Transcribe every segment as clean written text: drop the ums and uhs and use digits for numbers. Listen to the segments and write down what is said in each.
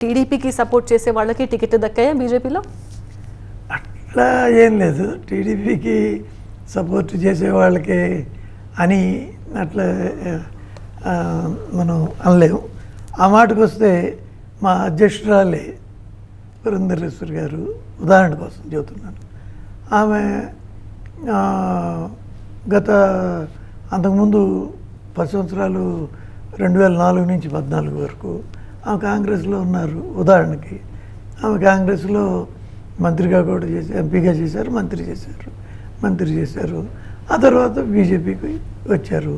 టీడీపీకి సపోర్ట్ చేసే వాళ్ళకి టికెట్ దక్కాయా బీజేపీలో? అట్లా ఏం లేదు. టీడీపీకి సపోర్ట్ చేసే వాళ్ళకి అని అట్లా మనం అనలేము. ఆ మాటకు వస్తే మా అధ్యక్షురాలే పురంధరేశ్వరి గారు ఉదాహరణ కోసం చెబుతున్నాను. ఆమె గత అంతకుముందు 10 సంవత్సరాలు 2004 నుంచి 14 వరకు ఆమె కాంగ్రెస్లో ఉన్నారు. ఉదాహరణకి ఆమె కాంగ్రెస్లో మంత్రిగా కూడా చేశారు, ఎంపీగా చేశారు, మంత్రి చేశారు. ఆ తర్వాత బీజేపీకి వచ్చారు.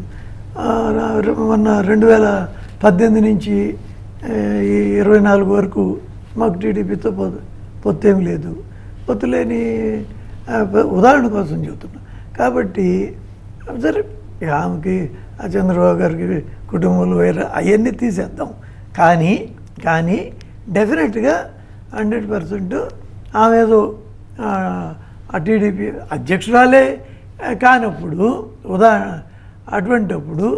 మొన్న 2018 నుంచి 24 వరకు మాకు టీడీపీతో పొత్తేమి లేదు. పొత్తు లేని ఉదాహరణ కోసం చెబుతున్నా. కాబట్టి సరే, ఆమెకి చంద్రబాబు గారికి కుటుంబంలో వేరే అవన్నీ తీసేద్దాం. కానీ డెఫినెట్గా 100% ఆమె ఏదో ఆ టీడీపీ అధ్యక్షురాలే కానప్పుడు అటువంటిప్పుడు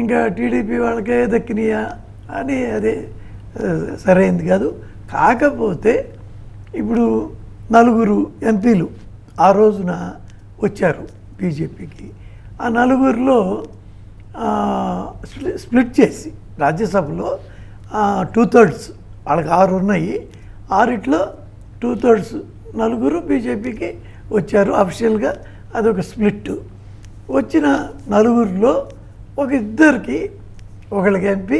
ఇంకా టీడీపీ వాళ్ళకే దక్కినాయా అని అదే సరైంది కాదు. కాకపోతే ఇప్పుడు 4 ఎంపీలు ఆ రోజున వచ్చారు బీజేపీకి. ఆ 4లో స్ప్లిట్ చేసి రాజ్యసభలో 2/3 వాళ్ళకి 6 ఉన్నాయి. 6లో 2/3 4 బీజేపీకి వచ్చారు. అఫీషియల్గా అదొక స్ప్లిట్. వచ్చిన 4లో ఇద్దరికి ఒకళ్ళకి ఎంపీ,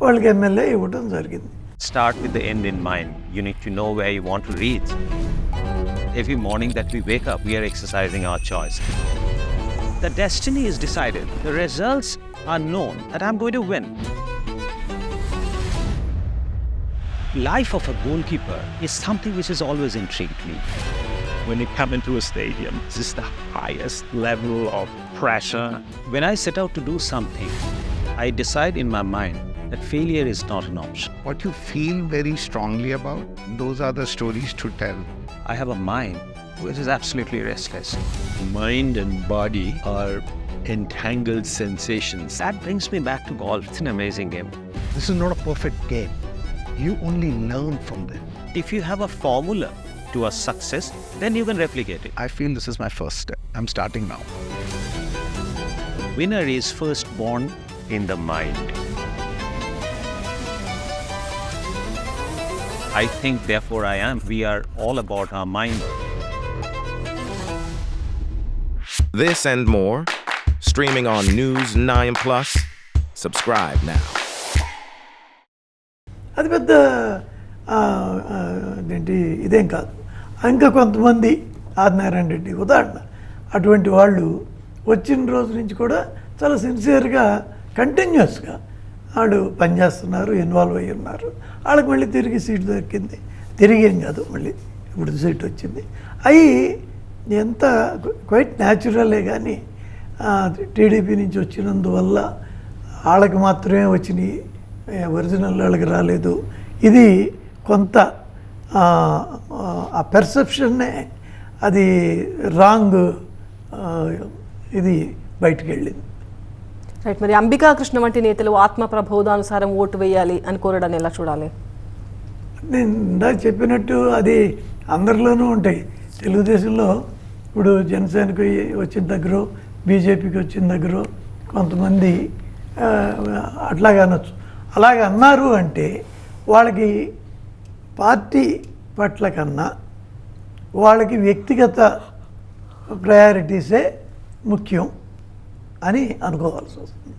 వాళ్ళకి ఎమ్మెల్యే ఇవ్వటం జరిగింది. Start with the end in mind. You need to know where you want to reach. Every morning that we wake up, we are exercising our choice. The destiny is decided. The results are known that I'm going to win. Life of a goalkeeper is something which has always intrigued me. When you come into a stadium, this is the highest level of pressure. When I set out to do something, I decide in my mind that failure is not an option. What you feel very strongly about, those are the stories to tell. I have a mind which is absolutely restless. Mind and body are entangled sensations. That brings me back to golf. It's an amazing game. This is not a perfect game. You only learn from them. If you have a formula to a success, then you can replicate it. I feel this is my first step. I'm starting now. Winner is first born in the mind. I think, therefore I am. We are all about our mind. This and more, streaming on News 9+. Subscribe now. అది పెద్ద ఇదేం కాదు. ఇంకా కొంతమంది ఆదినారాయణ రెడ్డి ఉదాహరణ, అటువంటి వాళ్ళు వచ్చిన రోజు నుంచి కూడా చాలా సిన్సియర్గా కంటిన్యూస్గా వాళ్ళు పనిచేస్తున్నారు, ఇన్వాల్వ్ అయ్యి ఉన్నారు. వాళ్ళకి మళ్ళీ తిరిగి సీట్ దొరికింది. తిరిగేం కాదు, మళ్ళీ ఇప్పుడు సీట్ వచ్చింది. అవి ఎంత క్వైట్ న్యాచురలే. కానీ టీడీపీ నుంచి వచ్చినందువల్ల వాళ్ళకి మాత్రమే వచ్చినాయి, ఒరిజినల్ వాళ్ళకి రాలేదు. ఇది కొంత ఆ పెర్సెప్షన్నే అది రాంగ్ ఇది బయటికి వెళ్ళింది. రైట్. మరి అంబికా కృష్ణ వంటి నేతలు ఆత్మ ప్రబోధానుసారం ఓటు వేయాలి అని కోరడాన్ని ఎలా చూడాలి? నేను ఇందాక చెప్పినట్టు అది అందరిలోనూ ఉంటాయి. తెలుగుదేశంలో ఇప్పుడు జనసేనకి వచ్చిన దగ్గర, బీజేపీకి వచ్చిన దగ్గర కొంతమంది అట్లాగే అనొచ్చు. అలాగే అన్నారు అంటే వాళ్ళకి పార్టీ పట్ల కన్నా వాళ్ళకి వ్యక్తిగత ప్రయారిటీసే ముఖ్యం అని అనుకోవాల్సి వస్తుంది.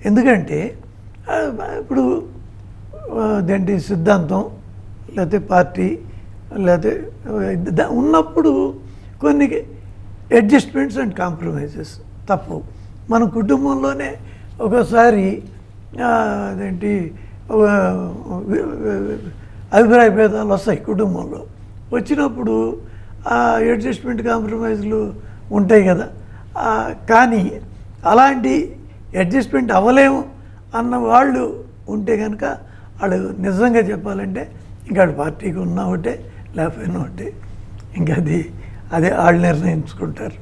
ఎందుకంటే ఇప్పుడు దేంటి సిద్ధాంతం లేకపోతే పార్టీ లేకపోతే ఉన్నప్పుడు కొన్ని అడ్జస్ట్మెంట్స్ అండ్ కాంప్రమైజెస్ తప్పు. మన కుటుంబంలోనే ఒకసారి అదేంటి అభిప్రాయ భేదాలు వస్తాయి. కుటుంబంలో వచ్చినప్పుడు ఆ అడ్జస్ట్మెంట్ కాంప్రమైజ్లు ఉంటాయి కదా. కానీ అలాంటి అడ్జస్ట్మెంట్ అవ్వలేము అన్న వాళ్ళు ఉంటే కనుక వాళ్ళు నిజంగా చెప్పాలంటే ఇంకా పార్టీకి ఉన్న ఒకటే, లేకపోయినా ఒకటే. ఇంకా అదే వాళ్ళు నిర్ణయించుకుంటారు.